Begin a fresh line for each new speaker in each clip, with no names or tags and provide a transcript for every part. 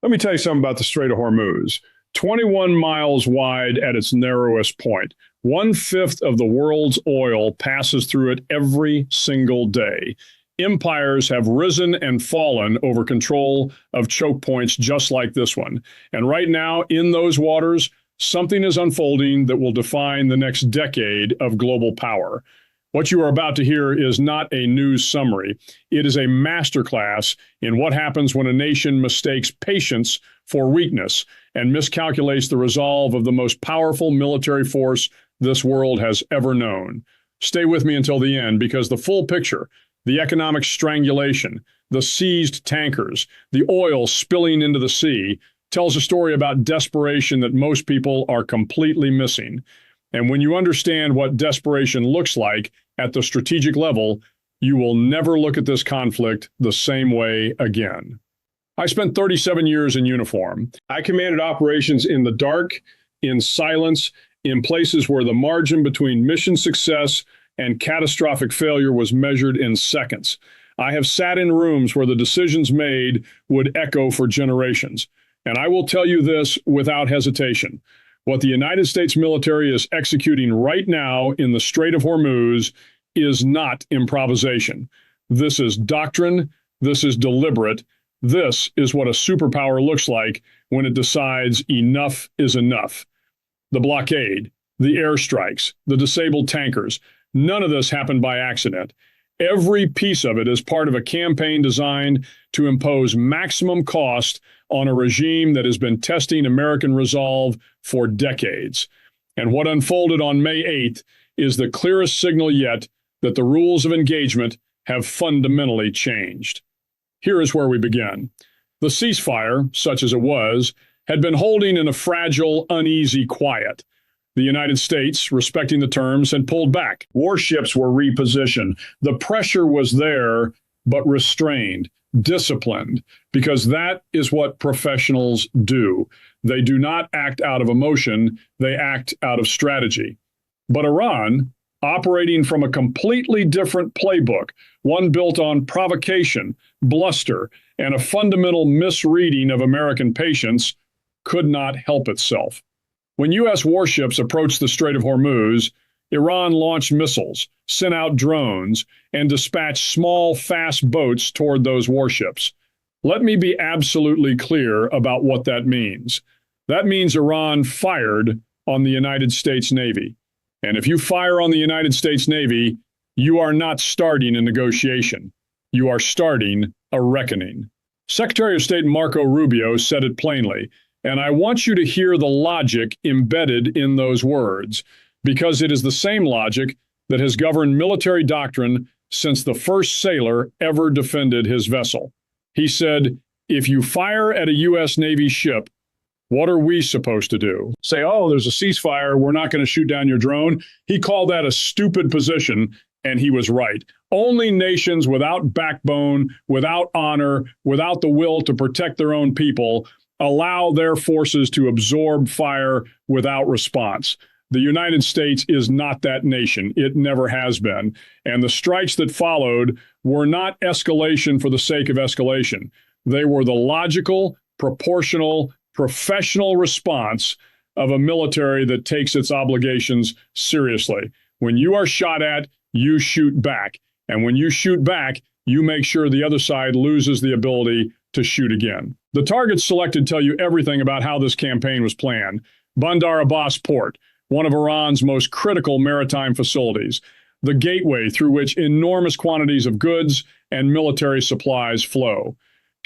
Let me tell you something about the Strait of Hormuz. 21 miles wide at its narrowest point. 1/5 of the world's oil passes through it every single day. Empires have risen and fallen over control of choke points just like this one. And right now, in those waters, something is unfolding that will define the next decade of global power. What you are about to hear is not a news summary. It is a masterclass in what happens when a nation mistakes patience for weakness and miscalculates the resolve of the most powerful military force this world has ever known. Stay with me until the end, because the full picture, the economic strangulation, the seized tankers, the oil spilling into the sea, tells a story about desperation that most people are completely missing. And when you understand what desperation looks like at the strategic level, you will never look at this conflict the same way again. I spent 37 years in uniform. I commanded operations in the dark, in silence, in places where the margin between mission success and catastrophic failure was measured in seconds. I have sat in rooms where the decisions made would echo for generations. And I will tell you this without hesitation. What the United States military is executing right now in the Strait of Hormuz is not improvisation. This is doctrine. This is deliberate. This is what a superpower looks like when it decides enough is enough. The blockade, the airstrikes, the disabled tankers, none of this happened by accident. Every piece of it is part of a campaign designed to impose maximum cost on a regime that has been testing American resolve for decades. And what unfolded on May 8th is the clearest signal yet that the rules of engagement have fundamentally changed. Here is where we begin. The ceasefire, such as it was, had been holding in a fragile, uneasy quiet. The United States, respecting the terms, had pulled back. Warships were repositioned. The pressure was there, but restrained, disciplined, because that is what professionals do. They do not act out of emotion, they act out of strategy. But Iran, operating from a completely different playbook, one built on provocation, bluster, and a fundamental misreading of American patience, could not help itself. When U.S. warships approached the Strait of Hormuz, Iran launched missiles, sent out drones, and dispatched small, fast boats toward those warships. Let me be absolutely clear about what that means. That means Iran fired on the United States Navy. And if you fire on the United States Navy, you are not starting a negotiation. You are starting a reckoning. Secretary of State Marco Rubio said it plainly, and I want you to hear the logic embedded in those words, because it is the same logic that has governed military doctrine since the first sailor ever defended his vessel. He said, if you fire at a U.S. Navy ship, what are we supposed to do? Say, oh, there's a ceasefire, we're not going to shoot down your drone. He called that a stupid position, and he was right. Only nations without backbone, without honor, without the will to protect their own people allow their forces to absorb fire without response. The United States is not that nation. It never has been. And the strikes that followed were not escalation for the sake of escalation. They were the logical, proportional, professional response of a military that takes its obligations seriously. When you are shot at, you shoot back. And when you shoot back, you make sure the other side loses the ability to shoot again. The targets selected tell you everything about how this campaign was planned. Bandar Abbas port, one of Iran's most critical maritime facilities, the gateway through which enormous quantities of goods and military supplies flow.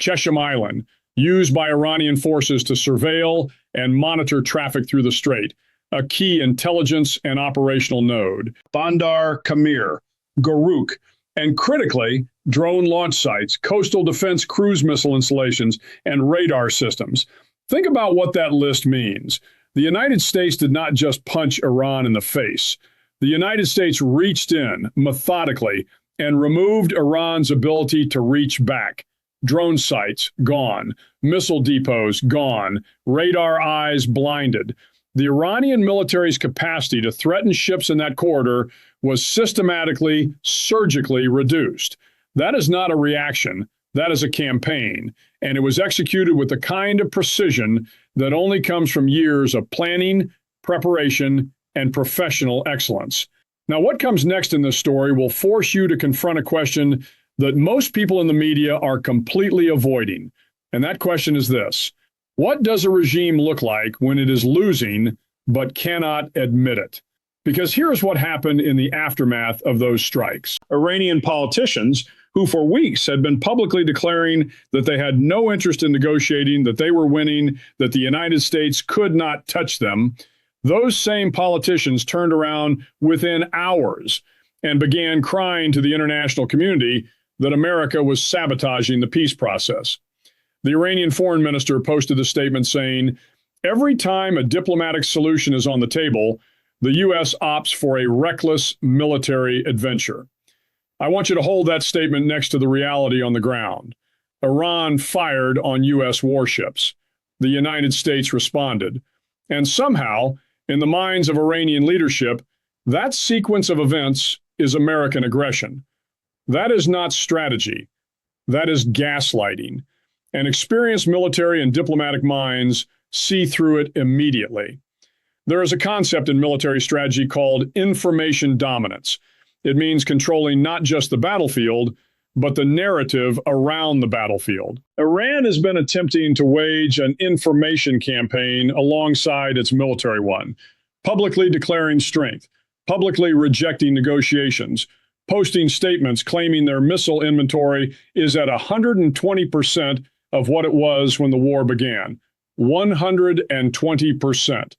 Qeshm Island, used by Iranian forces to surveil and monitor traffic through the strait, a key intelligence and operational node. Bandar Kamir, Garuk, and critically, drone launch sites, coastal defense cruise missile installations, and radar systems. Think about what that list means. The United States did not just punch Iran in the face. The United States reached in methodically and removed Iran's ability to reach back. Drone sites, gone. Missile depots, gone. Radar eyes blinded. The Iranian military's capacity to threaten ships in that corridor was systematically, surgically reduced. That is not a reaction. That is a campaign. and it was executed with the kind of precision that only comes from years of planning, preparation, and professional excellence. Now, what comes next in this story will force you to confront a question that most people in the media are completely avoiding. And that question is this: what does a regime look like when it is losing but cannot admit it? Because here's what happened in the aftermath of those strikes. Iranian politicians, who for weeks had been publicly declaring that they had no interest in negotiating, that they were winning, that the United States could not touch them, those same politicians turned around within hours and began crying to the international community that America was sabotaging the peace process. The Iranian foreign minister posted a statement saying, "Every time a diplomatic solution is on the table, the U.S. opts for a reckless military adventure." I want you to hold that statement next to the reality on the ground. Iran fired on U.S. warships. The United States responded. And somehow, in the minds of Iranian leadership, that sequence of events is American aggression. That is not strategy. That is gaslighting. And experienced military and diplomatic minds see through it immediately. There is a concept in military strategy called information dominance. It means controlling not just the battlefield, but the narrative around the battlefield. Iran has been attempting to wage an information campaign alongside its military one, publicly declaring strength, publicly rejecting negotiations, posting statements claiming their missile inventory is at 120% of what it was when the war began. 120%.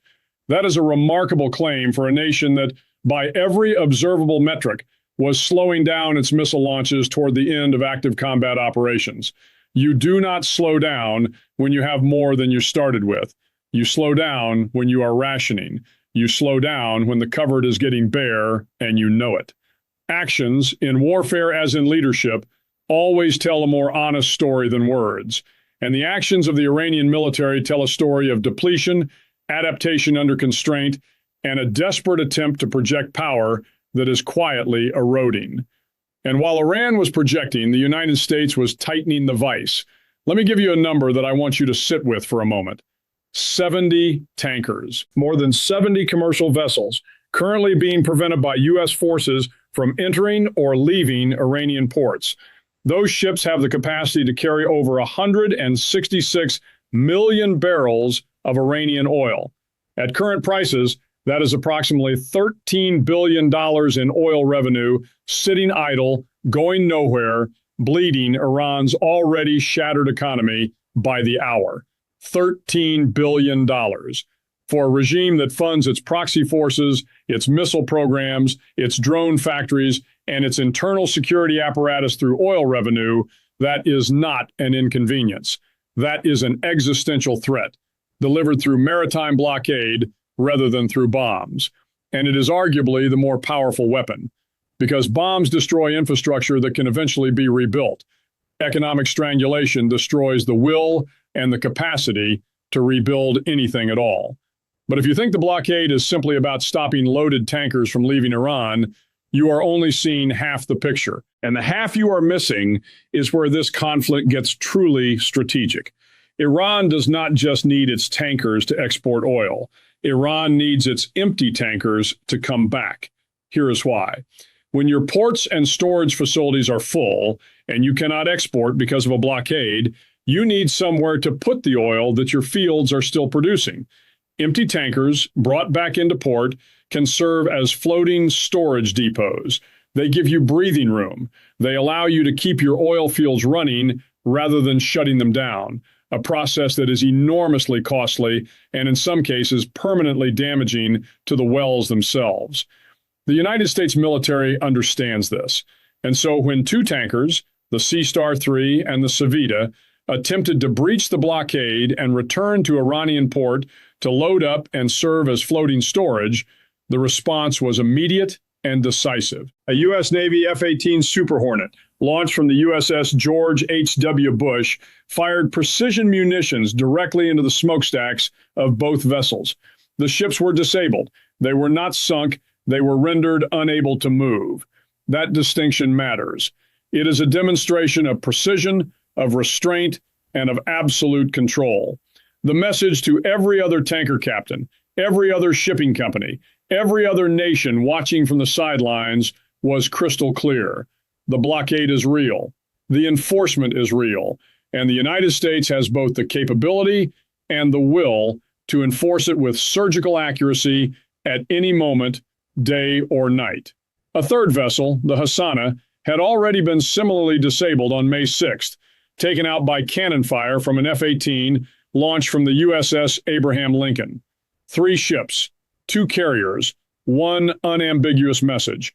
That is a remarkable claim for a nation that, by every observable metric, was slowing down its missile launches toward the end of active combat operations. You do not slow down when you have more than you started with. You slow down when you are rationing. You slow down when the cupboard is getting bare and you know it. Actions, in warfare as in leadership, always tell a more honest story than words. And the actions of the Iranian military tell a story of depletion, adaptation under constraint, and a desperate attempt to project power that is quietly eroding. And while Iran was projecting, the United States was tightening the vice. Let me give you a number that I want you to sit with for a moment. 70 tankers, more than 70 commercial vessels, currently being prevented by U.S. forces from entering or leaving Iranian ports. Those ships have the capacity to carry over 166 million barrels of Iranian oil. At current prices, that is approximately $13 billion in oil revenue sitting idle, going nowhere, bleeding Iran's already shattered economy by the hour. $13 billion. For a regime that funds its proxy forces, its missile programs, its drone factories, and its internal security apparatus through oil revenue, that is not an inconvenience. That is an existential threat, delivered through maritime blockade rather than through bombs. And it is arguably the more powerful weapon, because bombs destroy infrastructure that can eventually be rebuilt. Economic strangulation destroys the will and the capacity to rebuild anything at all. But if you think the blockade is simply about stopping loaded tankers from leaving Iran, you are only seeing half the picture. And the half you are missing is where this conflict gets truly strategic. Iran does not just need its tankers to export oil. Iran needs its empty tankers to come back. Here is why. When your ports and storage facilities are full and you cannot export because of a blockade, you need somewhere to put the oil that your fields are still producing. Empty tankers brought back into port can serve as floating storage depots. They give you breathing room. They allow you to keep your oil fields running rather than shutting them down, a process that is enormously costly and in some cases permanently damaging to the wells themselves. The United States military understands this. And so when two tankers, the Sea Star 3 and the Savita, attempted to breach the blockade and return to Iranian port to load up and serve as floating storage, the response was immediate and decisive. A U.S. Navy F-18 Super Hornet, launched from the USS George H.W. Bush, fired precision munitions directly into the smokestacks of both vessels. The ships were disabled. They were not sunk. They were rendered unable to move. That distinction matters. It is a demonstration of precision, of restraint, and of absolute control. The message to every other tanker captain, every other shipping company, every other nation watching from the sidelines was crystal clear. The blockade is real. The enforcement is real. And the United States has both the capability and the will to enforce it with surgical accuracy at any moment, day or night. A third vessel, the Hassana, had already been similarly disabled on May 6th, taken out by cannon fire from an F-18 launched from the USS Abraham Lincoln. 3 ships, 2 carriers, 1 unambiguous message.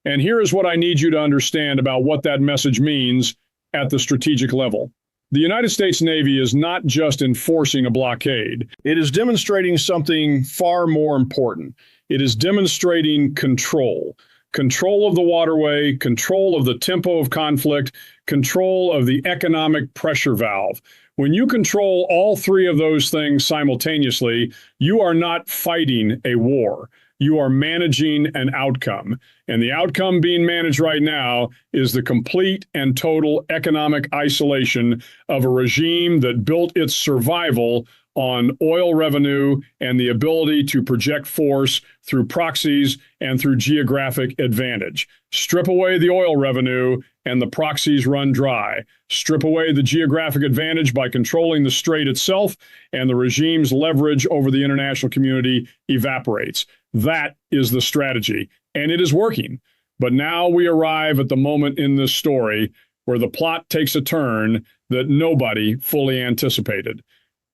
And here is what I need you to understand about what that message means at the strategic level. The United States Navy is not just enforcing a blockade. It is demonstrating something far more important. It is demonstrating control. Control of the waterway, control of the tempo of conflict, control of the economic pressure valve. When you control all 3 of those things simultaneously, you are not fighting a war. You are managing an outcome. And the outcome being managed right now is the complete and total economic isolation of a regime that built its survival on oil revenue and the ability to project force through proxies and through geographic advantage. Strip away the oil revenue and the proxies run dry. Strip away the geographic advantage by controlling the strait itself, and the regime's leverage over the international community evaporates. That is the strategy, and it is working. But now we arrive at the moment in this story where the plot takes a turn that nobody fully anticipated.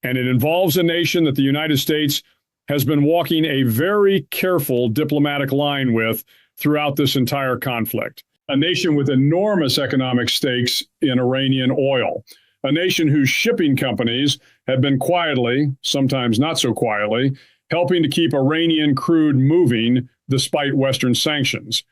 And it involves a nation that the United States has been walking a very careful diplomatic line with throughout this entire conflict. A nation with enormous economic stakes in Iranian oil. A nation whose shipping companies have been quietly, sometimes not so quietly, helping to keep Iranian crude moving despite Western sanctions.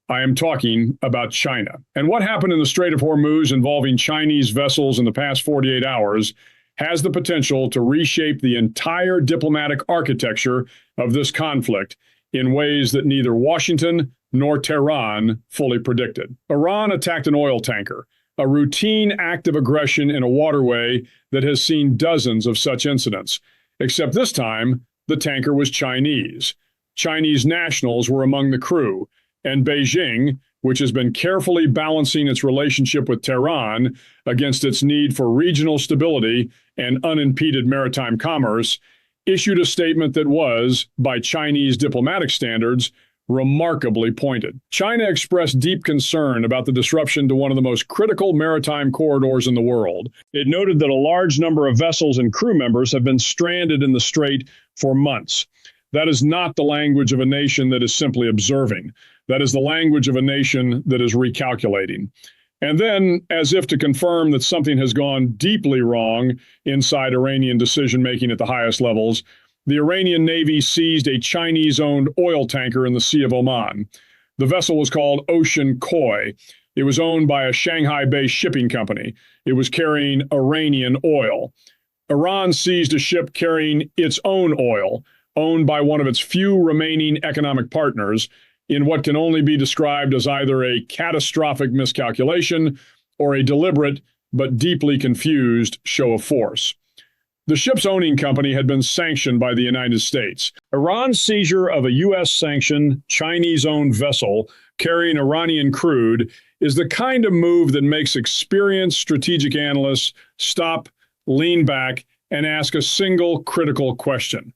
I am talking about China. And what happened in the Strait of Hormuz involving Chinese vessels in the past 48 hours has the potential to reshape the entire diplomatic architecture of this conflict in ways that neither Washington nor Tehran fully predicted. Iran attacked an oil tanker, a routine act of aggression in a waterway that has seen dozens of such incidents, except this time the tanker was Chinese. Chinese nationals were among the crew, and Beijing, which has been carefully balancing its relationship with Tehran against its need for regional stability and unimpeded maritime commerce, issued a statement that was, by Chinese diplomatic standards, remarkably pointed. China expressed deep concern about the disruption to one of the most critical maritime corridors in the world. It noted that a large number of vessels and crew members have been stranded in the strait for months. That is not the language of a nation that is simply observing. That is the language of a nation that is recalculating. And then, as if to confirm that something has gone deeply wrong inside Iranian decision-making at the highest levels, the Iranian Navy seized a Chinese-owned oil tanker in the Sea of Oman. The vessel was called Ocean Koi. It was owned by a Shanghai-based shipping company. It was carrying Iranian oil. Iran seized a ship carrying its own oil, owned by one of its few remaining economic partners, in what can only be described as either a catastrophic miscalculation or a deliberate but deeply confused show of force. The ship's owning company had been sanctioned by the United States. Iran's seizure of a U.S.-sanctioned, Chinese-owned vessel carrying Iranian crude is the kind of move that makes experienced strategic analysts stop, lean back, and ask a single critical question.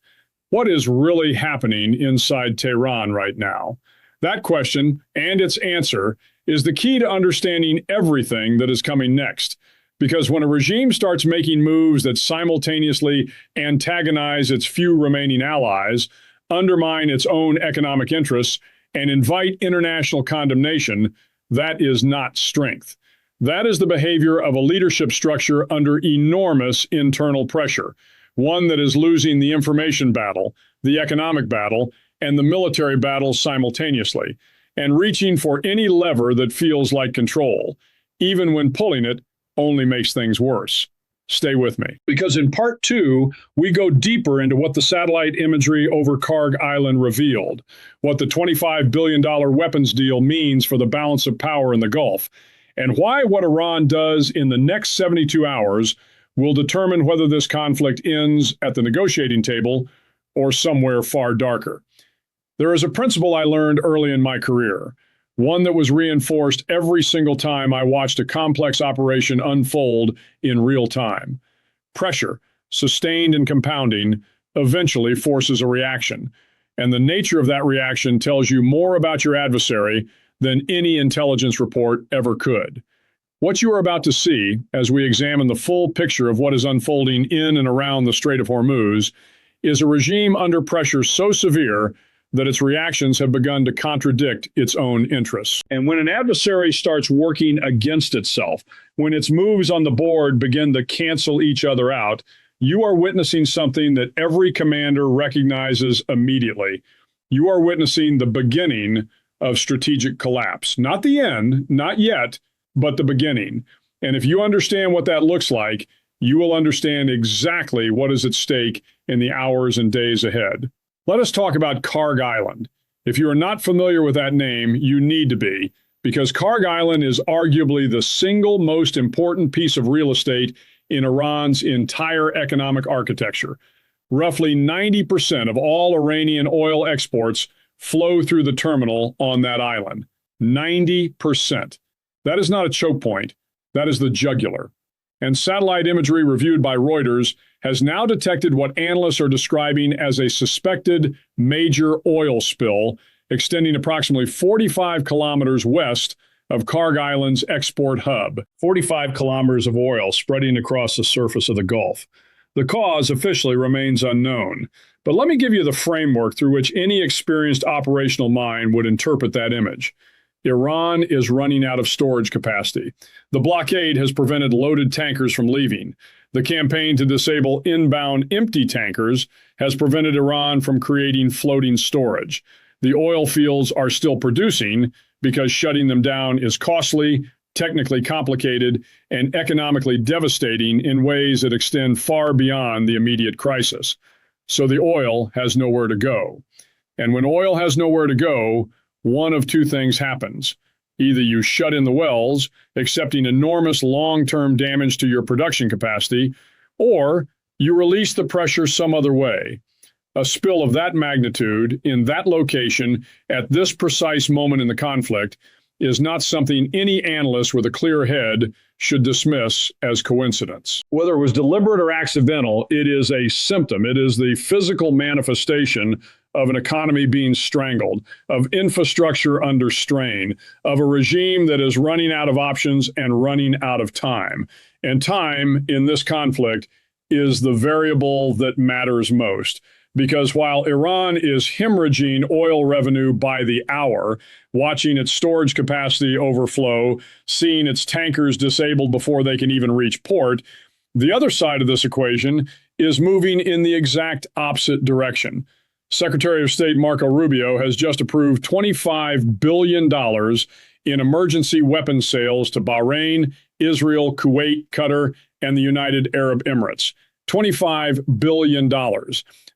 What is really happening inside Tehran right now? That question, and its answer, is the key to understanding everything that is coming next. Because when a regime starts making moves that simultaneously antagonize its few remaining allies, undermine its own economic interests, and invite international condemnation, that is not strength. That is the behavior of a leadership structure under enormous internal pressure, one that is losing the information battle, the economic battle, and the military battle simultaneously, and reaching for any lever that feels like control, even when pulling it only makes things worse. Stay with me, because in part 2, we go deeper into what the satellite imagery over Karg Island revealed, what the $25 billion weapons deal means for the balance of power in the Gulf, and why what Iran does in the next 72 hours will determine whether this conflict ends at the negotiating table or somewhere far darker. There is a principle I learned early in my career, one that was reinforced every single time I watched a complex operation unfold in real time. Pressure, sustained and compounding, eventually forces a reaction, and the nature of that reaction tells you more about your adversary than any intelligence report ever could. What you are about to see, as we examine the full picture of what is unfolding in and around the Strait of Hormuz, is a regime under pressure so severe that its reactions have begun to contradict its own interests. And when an adversary starts working against itself, when its moves on the board begin to cancel each other out, you are witnessing something that every commander recognizes immediately. You are witnessing the beginning of strategic collapse. Not the end, not yet, but the beginning. And if you understand what that looks like, you will understand exactly what is at stake in the hours and days ahead. Let us talk about Karg Island. If you are not familiar with that name, you need to be, because Karg Island is arguably the single most important piece of real estate in Iran's entire economic architecture. Roughly 90% of all Iranian oil exports flow through the terminal on that island. 90%. That is not a choke point. That is the jugular. And satellite imagery reviewed by Reuters has now detected what analysts are describing as a suspected major oil spill extending approximately 45 kilometers west of Karg Island's export hub. 45 kilometers of oil spreading across the surface of the Gulf. The cause officially remains unknown, but let me give you the framework through which any experienced operational mind would interpret that image. Iran is running out of storage capacity. The blockade has prevented loaded tankers from leaving. The campaign to disable inbound empty tankers has prevented Iran from creating floating storage. The oil fields are still producing because shutting them down is costly, technically complicated, and economically devastating in ways that extend far beyond the immediate crisis. So the oil has nowhere to go. And when oil has nowhere to go, one of two things happens. Either you shut in the wells, accepting enormous long-term damage to your production capacity, or you release the pressure some other way. A spill of that magnitude, in that location, at this precise moment in the conflict, is not something any analyst with a clear head should dismiss as coincidence. Whether it was deliberate or accidental, it is a symptom. It is the physical manifestation of an economy being strangled, of infrastructure under strain, of a regime that is running out of options and running out of time. And time in this conflict is the variable that matters most. Because while Iran is hemorrhaging oil revenue by the hour, watching its storage capacity overflow, seeing its tankers disabled before they can even reach port, the other side of this equation is moving in the exact opposite direction. Secretary of State Marco Rubio has just approved $25 billion in emergency weapons sales to Bahrain, Israel, Kuwait, Qatar, and the United Arab Emirates. $25 billion.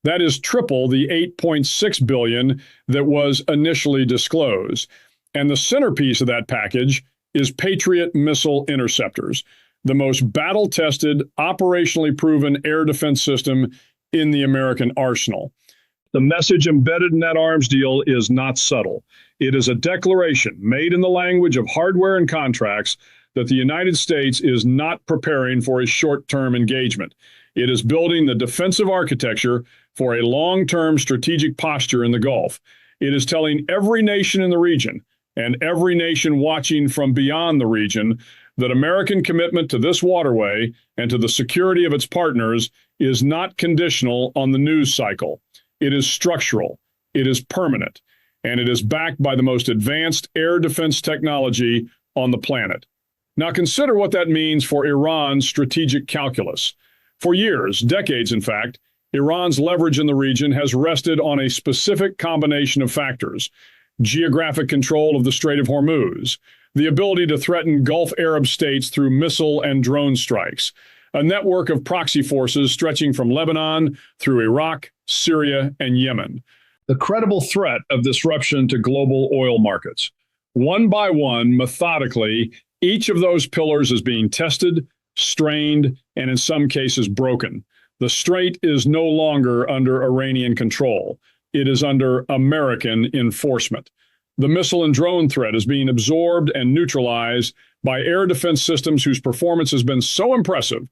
That is triple the $8.6 billion that was initially disclosed. And the centerpiece of that package is Patriot missile interceptors, the most battle-tested, operationally proven air defense system in the American arsenal. The message embedded in that arms deal is not subtle. It is a declaration made in the language of hardware and contracts that the United States is not preparing for a short-term engagement. It is building the defensive architecture for a long-term strategic posture in the Gulf. It is telling every nation in the region and every nation watching from beyond the region that American commitment to this waterway and to the security of its partners is not conditional on the news cycle. It is structural, it is permanent, and it is backed by the most advanced air defense technology on the planet. Now consider what that means for Iran's strategic calculus. For years, decades in fact, Iran's leverage in the region has rested on a specific combination of factors: geographic control of the Strait of Hormuz, the ability to threaten Gulf Arab states through missile and drone strikes, a network of proxy forces stretching from Lebanon through Iraq, Syria, and Yemen. The credible threat of disruption to global oil markets. One by one, methodically, each of those pillars is being tested, strained, and in some cases broken. The strait is no longer under Iranian control. It is under American enforcement. The missile and drone threat is being absorbed and neutralized by air defense systems whose performance has been so impressive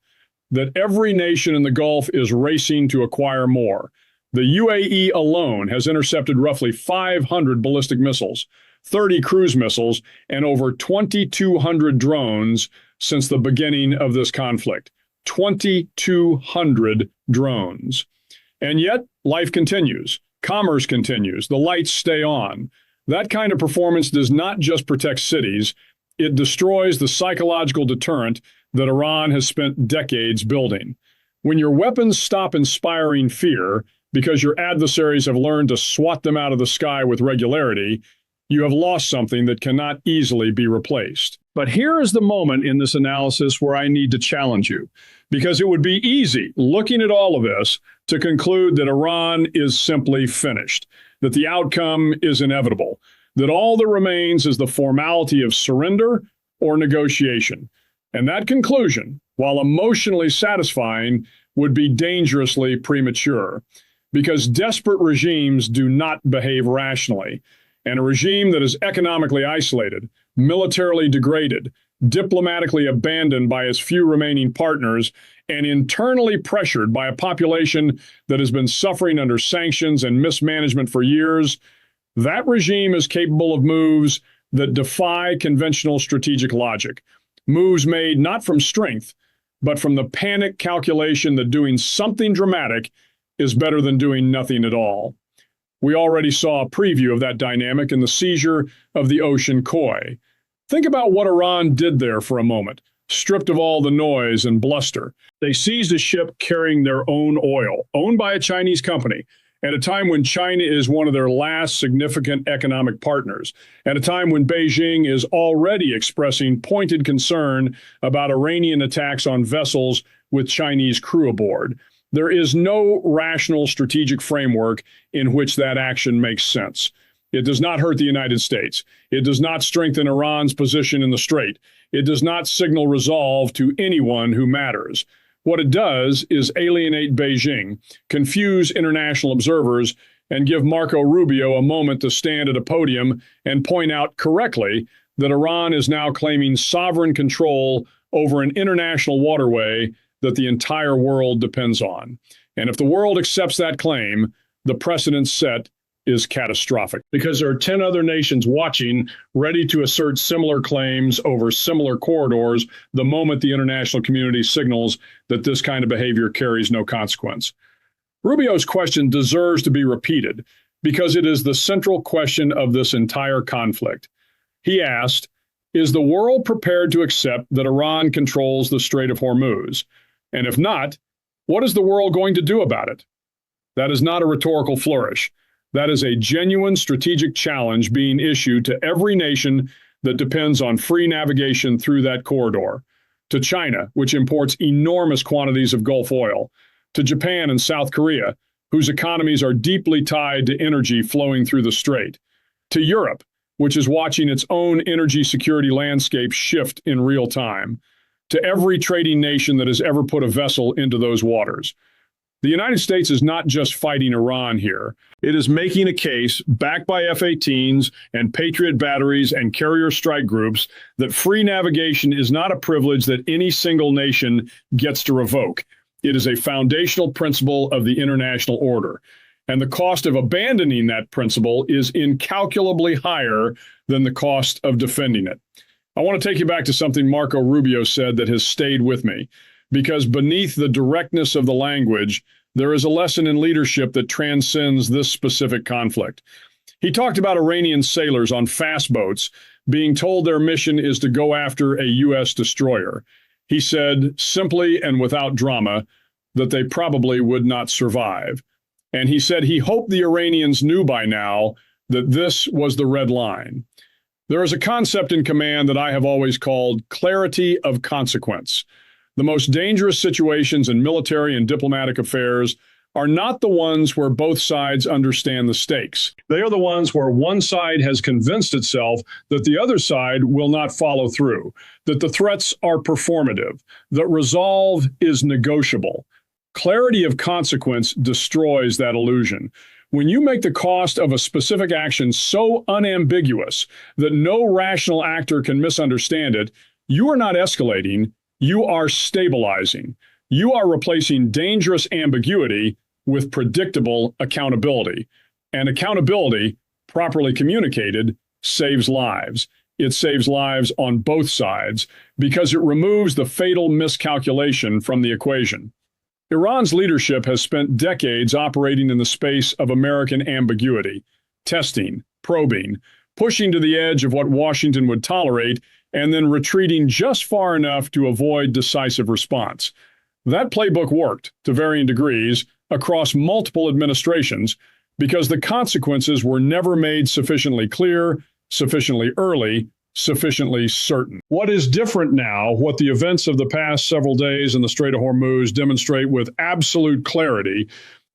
that every nation in the Gulf is racing to acquire more. The UAE alone has intercepted roughly 500 ballistic missiles, 30 cruise missiles, and over 2,200 drones since the beginning of this conflict. 2,200 drones. And yet, life continues. Commerce continues. The lights stay on. That kind of performance does not just protect cities, it destroys the psychological deterrent that Iran has spent decades building. When your weapons stop inspiring fear because your adversaries have learned to swat them out of the sky with regularity, you have lost something that cannot easily be replaced. But here is the moment in this analysis where I need to challenge you, because it would be easy, looking at all of this, to conclude that Iran is simply finished, that the outcome is inevitable, that all that remains is the formality of surrender or negotiation. And that conclusion, while emotionally satisfying, would be dangerously premature, because desperate regimes do not behave rationally. And a regime that is economically isolated, militarily degraded, diplomatically abandoned by its few remaining partners, and internally pressured by a population that has been suffering under sanctions and mismanagement for years, that regime is capable of moves that defy conventional strategic logic. Moves made not from strength, but from the panic calculation that doing something dramatic is better than doing nothing at all. We already saw a preview of that dynamic in the seizure of the Ocean Koi. Think about what Iran did there for a moment, stripped of all the noise and bluster. They seized a ship carrying their own oil, owned by a Chinese company, at a time when China is one of their last significant economic partners, at a time when Beijing is already expressing pointed concern about Iranian attacks on vessels with Chinese crew aboard. There is no rational strategic framework in which that action makes sense. It does not hurt the United States. It does not strengthen Iran's position in the Strait. It does not signal resolve to anyone who matters. What it does is alienate Beijing, confuse international observers, and give Marco Rubio a moment to stand at a podium and point out correctly that Iran is now claiming sovereign control over an international waterway that the entire world depends on. And if the world accepts that claim, the precedent set is catastrophic, because there are 10 other nations watching, ready to assert similar claims over similar corridors the moment the international community signals that this kind of behavior carries no consequence. Rubio's question deserves to be repeated because it is the central question of this entire conflict. He asked, is the world prepared to accept that Iran controls the Strait of Hormuz? And if not, what is the world going to do about it? That is not a rhetorical flourish. That is a genuine strategic challenge being issued to every nation that depends on free navigation through that corridor, to China, which imports enormous quantities of Gulf oil, to Japan and South Korea, whose economies are deeply tied to energy flowing through the strait, to Europe, which is watching its own energy security landscape shift in real time, to every trading nation that has ever put a vessel into those waters. The United States is not just fighting Iran here. It is making a case, backed by F-18s and Patriot batteries and carrier strike groups, that free navigation is not a privilege that any single nation gets to revoke. It is a foundational principle of the international order. And the cost of abandoning that principle is incalculably higher than the cost of defending it. I want to take you back to something Marco Rubio said that has stayed with me, because beneath the directness of the language, there is a lesson in leadership that transcends this specific conflict. He talked about Iranian sailors on fast boats being told their mission is to go after a U.S. destroyer. He said, simply and without drama, that they probably would not survive. And he said he hoped the Iranians knew by now that this was the red line. There is a concept in command that I have always called clarity of consequence. The most dangerous situations in military and diplomatic affairs are not the ones where both sides understand the stakes. They are the ones where one side has convinced itself that the other side will not follow through, that the threats are performative, that resolve is negotiable. Clarity of consequence destroys that illusion. When you make the cost of a specific action so unambiguous that no rational actor can misunderstand it, you are not escalating, you are stabilizing. You are replacing dangerous ambiguity with predictable accountability. And accountability, properly communicated, saves lives. It saves lives on both sides because it removes the fatal miscalculation from the equation. Iran's leadership has spent decades operating in the space of American ambiguity, testing, probing, pushing to the edge of what Washington would tolerate, and then retreating just far enough to avoid decisive response. That playbook worked, to varying degrees, across multiple administrations because the consequences were never made sufficiently clear, sufficiently early, sufficiently certain. What is different now, what the events of the past several days in the Strait of Hormuz demonstrate with absolute clarity,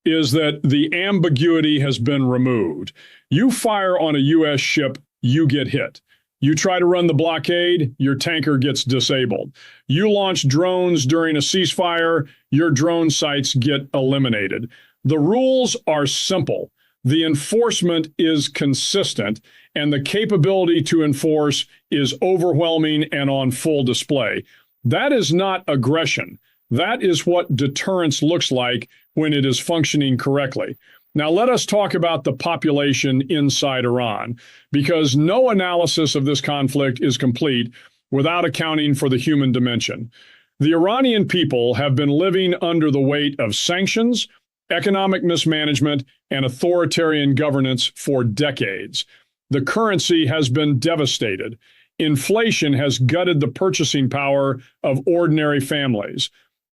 is that the ambiguity has been removed. You fire on a U.S. ship, you get hit. You try to run the blockade, your tanker gets disabled. You launch drones during a ceasefire, your drone sites get eliminated. The rules are simple. The enforcement is consistent, and the capability to enforce is overwhelming and on full display. That is not aggression. That is what deterrence looks like when it is functioning correctly. Now, let us talk about the population inside Iran, because no analysis of this conflict is complete without accounting for the human dimension. The Iranian people have been living under the weight of sanctions, economic mismanagement, and authoritarian governance for decades. The currency has been devastated. Inflation has gutted the purchasing power of ordinary families.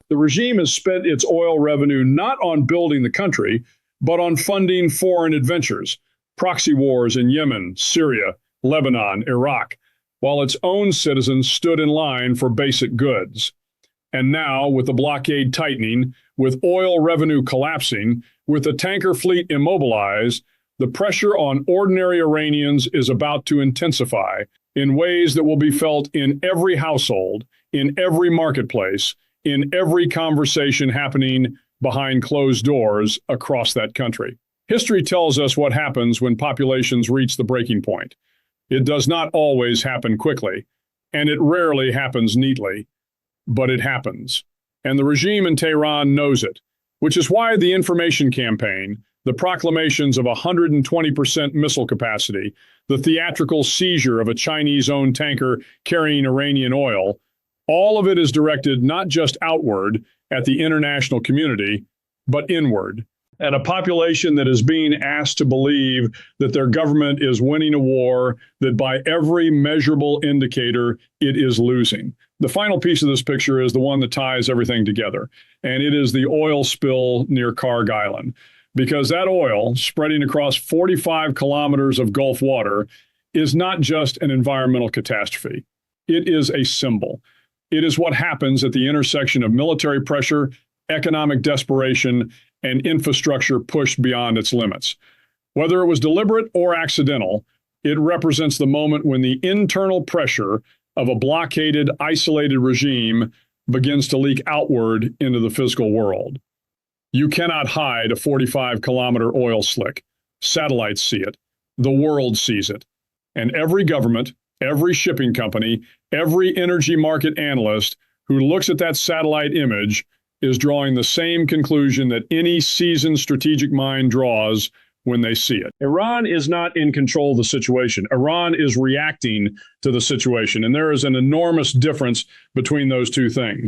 The regime has spent its oil revenue not on building the country, but on funding foreign adventures, proxy wars in Yemen, Syria, Lebanon, Iraq, while its own citizens stood in line for basic goods. And now, with the blockade tightening, with oil revenue collapsing, with the tanker fleet immobilized, the pressure on ordinary Iranians is about to intensify in ways that will be felt in every household, in every marketplace, in every conversation happening behind closed doors across that country. History tells us what happens when populations reach the breaking point. It does not always happen quickly, and it rarely happens neatly, but it happens. And the regime in Tehran knows it, which is why the information campaign, the proclamations of 120% missile capacity, the theatrical seizure of a Chinese-owned tanker carrying Iranian oil, all of it is directed not just outward at the international community, but inward, at a population that is being asked to believe that their government is winning a war that by every measurable indicator it is losing. The final piece of this picture is the one that ties everything together, and it is the oil spill near Karg Island, because that oil spreading across 45 kilometers of Gulf water is not just an environmental catastrophe. It is a symbol. It is what happens at the intersection of military pressure, economic desperation, and infrastructure pushed beyond its limits. Whether it was deliberate or accidental, it represents the moment when the internal pressure of a blockaded, isolated regime begins to leak outward into the physical world. You cannot hide a 45-kilometer oil slick. Satellites see it. The world sees it. And every government, every shipping company, every energy market analyst who looks at that satellite image is drawing the same conclusion that any seasoned strategic mind draws when they see it. Iran is not in control of the situation. Iran is reacting to the situation, and there is an enormous difference between those two things.